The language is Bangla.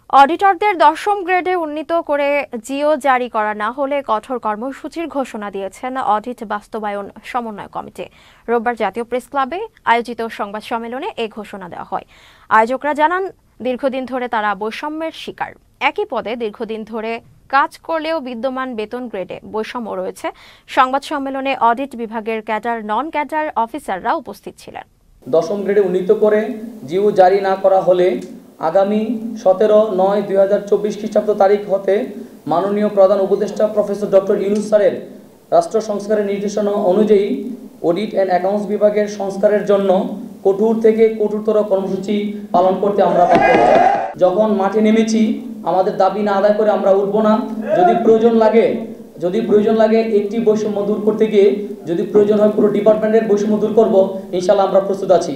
অডিটরদের ১০ম গ্রেডে উন্নীত করে জিও জারি করা না হলে কঠোর কর্মসূচির ঘোষণা দিয়েছেন অডিট বাস্তবায়ন সমন্বয় কমিটি। রোববার জাতীয় প্রেস ক্লাবে আয়োজিত সংবাদ সম্মেলনে এ ঘোষণা দেওয়া হয়। আয়োজকরা জানান, দীর্ঘদিন ধরে তারা বৈষম্যের শিকার। একই পদে দীর্ঘদিন ধরে কাজ করলেও বিদ্যমান বেতন গ্রেডে বৈষম্য রয়েছে। সংবাদ সম্মেলনে অডিট বিভাগের ক্যাডার, নন ক্যাডার অফিসাররা উপস্থিত ছিলেন। ১০ম গ্রেডে উন্নীত করে জিও জারি না করা হলে আগামী ১৭/৯/২০২৪ খ্রিস্টাব্দ তারিখ হতে মাননীয় প্রধান উপদেষ্টা প্রফেসর ডক্টর ইউনূস স্যারের রাষ্ট্র সংস্কারের নির্দেশনা অনুযায়ী অডিট অ্যান্ড অ্যাকাউন্টস বিভাগের সংস্কারের জন্য কঠোর থেকে কঠোরতর কর্মসূচি পালন করতে আমরা বাধ্য হই। যখন মাঠে নেমেছি, আমাদের দাবি না আদায় করে আমরা উঠব না। যদি প্রয়োজন লাগে একটি বৈষম্য দূর করতে গিয়ে যদি প্রয়োজন হয় পুরো ডিপার্টমেন্টের বৈষম্য দূর করব, ইনশাআল্লাহ আমরা প্রস্তুত আছি।